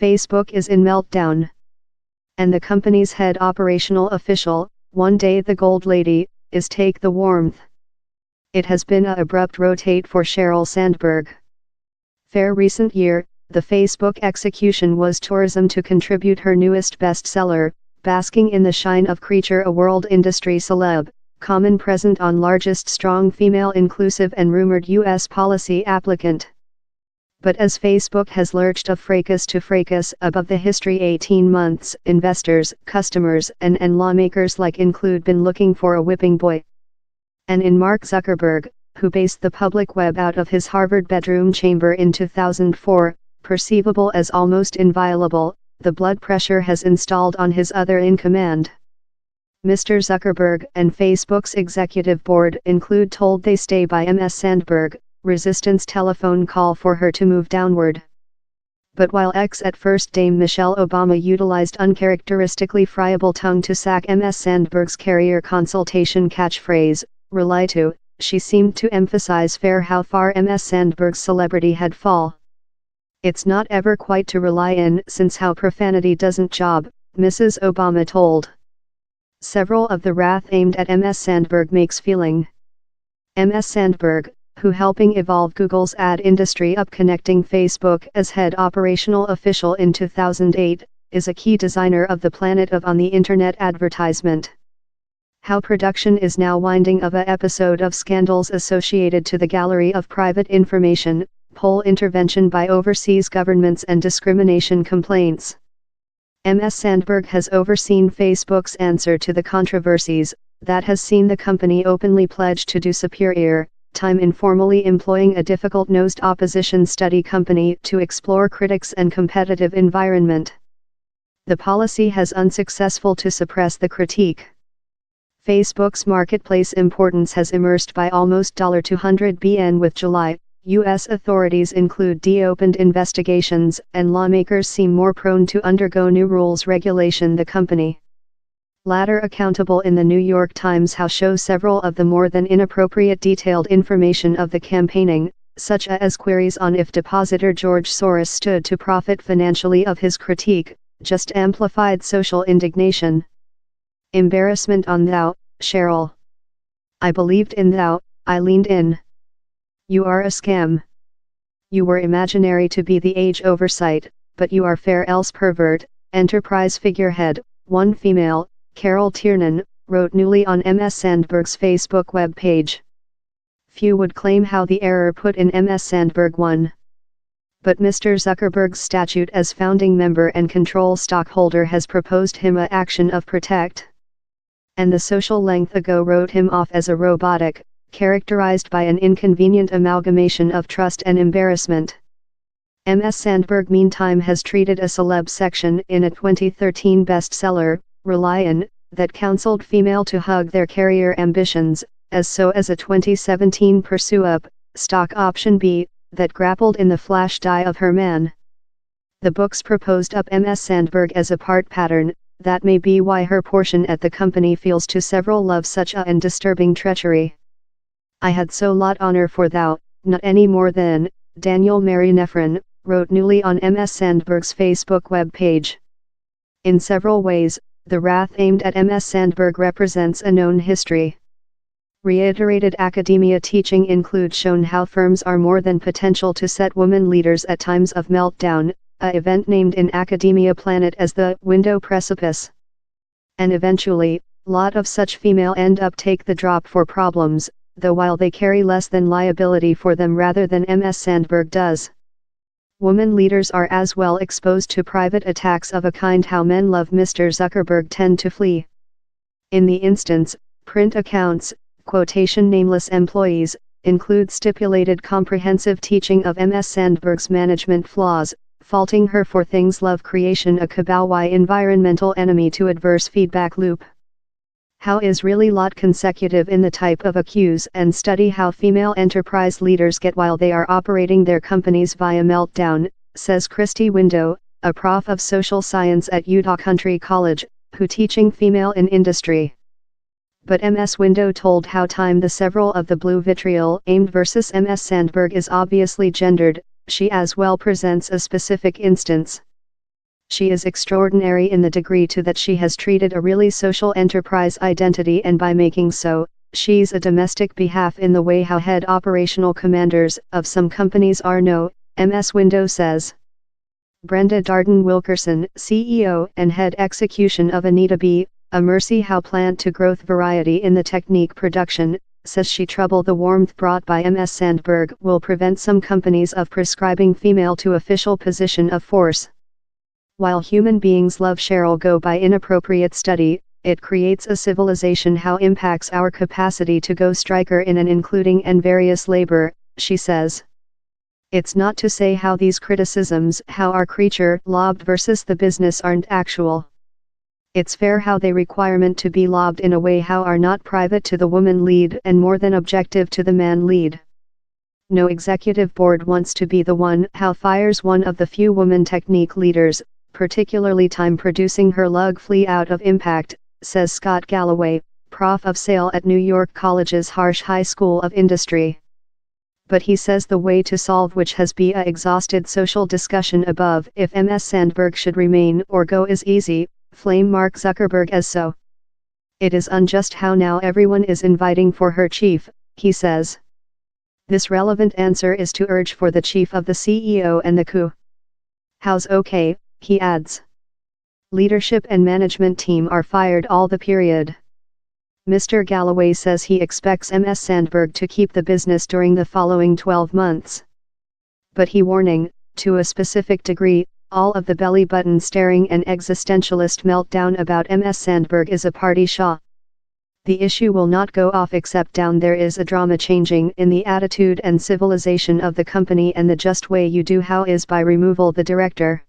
Facebook is in meltdown. And the company's head operational official, one day the gold lady, is take the warmth. It has been a abrupt rotate for Sheryl Sandberg. Fair recent year, the Facebook execution was tourism to contribute her newest bestseller, basking in the shine of creature a world industry celeb, common present on largest strong female inclusive and rumored U.S. policy applicant. But as Facebook has lurched of fracas to fracas above the history 18 months, investors, customers and lawmakers like include been looking for a whipping boy. And in Mark Zuckerberg, who based the public web out of his Harvard bedroom chamber in 2004, perceivable as almost inviolable, the blood pressure has installed on his other in command. Mr. Zuckerberg and Facebook's executive board include told they stay by Ms. Sandberg, resistance telephone call for her to move downward. But while at First Dame Michelle Obama utilized uncharacteristically friable tongue to sack Ms. Sandberg's carrier consultation catchphrase, rely to, she seemed to emphasize fair how far Ms. Sandberg's celebrity had fall. It's not ever quite to rely in since how profanity doesn't job, Mrs. Obama told. Several of the wrath aimed at Ms. Sandberg makes feeling. Ms. Sandberg, who helping evolve Google's ad industry up connecting Facebook as head operational official in 2008, is a key designer of the planet of on the internet advertisement. How production is now winding of a episode of scandals associated to the gallery of private information, poll intervention by overseas governments and discrimination complaints. Ms. Sandberg has overseen Facebook's answer to the controversies, that has seen the company openly pledge to do superior time informally employing a difficult-nosed opposition study company to explore critics and competitive environment. The policy has unsuccessful to suppress the critique. Facebook's marketplace importance has immersed by almost $200 billion with July. U.S. authorities include de-opened investigations, and lawmakers seem more prone to undergo new rules regulation the company. Latter accountable in the New York Times how show several of the more than inappropriate detailed information of the campaigning, such as queries on if depositor George Soros stood to profit financially of his critique, just amplified social indignation. Embarrassment on thou, Sheryl. I believed in thou, I leaned in. You are a scam. You were imaginary to be the age oversight, but you are fair else pervert. Enterprise figurehead, one female, Carol Tiernan, wrote newly on Ms. Sandberg's Facebook web page. Few would claim how the error put in Ms. Sandberg won. But Mr. Zuckerberg's statute as founding member and control stockholder has proposed him a action of protect. And the social length ago wrote him off as a robotic, characterized by an inconvenient amalgamation of trust and embarrassment. Ms. Sandberg meantime has treated a celeb section in a 2013 bestseller, Rely On, that counseled female to hug their carrier ambitions, as a 2017 Pursue Up, stock option B, that grappled in the flash die of her man. The books proposed up Ms. Sandberg as a part pattern, that may be why her portion at the company feels to several love such a and disturbing treachery. I had so lot honor for thou, not any more than, Daniel Marinefron, wrote newly on Ms. Sandberg's Facebook web page. In several ways, the wrath aimed at Ms. Sandberg represents a known history. Reiterated academia teaching include shown how firms are more than potential to set women leaders at times of meltdown, a event named in academia planet as the window precipice. And eventually, lot of such female end up take the drop for problems, though while they carry less than liability for them rather than Ms. Sandberg does. Women leaders are as well exposed to private attacks of a kind how men love Mr. Zuckerberg tend to flee. In the instance, print accounts, quotation nameless employees, include stipulated comprehensive teaching of Ms. Sandberg's management flaws, faulting her for things love creation a Kabawai environmental enemy to adverse feedback loop. How is really lot consecutive in the type of accuse and study how female enterprise leaders get while they are operating their companies via meltdown, says Christy Window, a prof of social science at Utah Country College, who teaching female in industry. But Ms. Window told how time the several of the blue vitriol aimed versus Ms. Sandberg is obviously gendered, she as well presents a specific instance. She is extraordinary in the degree to that she has treated a really social enterprise identity, and by making so, she's a domestic behalf in the way how head operational commanders of some companies are. No, MS Window says. Brenda Darden Wilkerson, CEO and head execution of Anita B., a Mercy How plant to growth variety in the Technique production, says she trouble the warmth brought by MS Sandberg will prevent some companies of prescribing female to official position of force. While human beings love Sheryl go by inappropriate study, it creates a civilization how impacts our capacity to go striker in and including and various labor, she says. It's not to say how these criticisms how our creature lobbed versus the business aren't actual. It's fair how they requirement to be lobbed in a way how are not private to the woman lead and more than objective to the man lead. No executive board wants to be the one how fires one of the few woman technique leaders, particularly time producing her lug flee out of impact, says Scott Galloway, prof of sale at New York College's Harsh High School of Industry. But he says the way to solve which has been a exhausted social discussion above if MS Sandberg should remain or go is easy, flame Mark Zuckerberg as so. It is unjust how now everyone is inviting for her chief, he says. This relevant answer is to urge for the chief of the CEO and the coup. How's okay, he adds. Leadership and management team are fired all the period. Mr. Galloway says he expects MS Sandberg to keep the business during the following 12 months. But he warning, to a specific degree, all of the belly button staring and existentialist meltdown about MS Sandberg is a party shah. The issue will not go off except down there is a drama changing in the attitude and civilization of the company, and the just way you do how is by removal the director.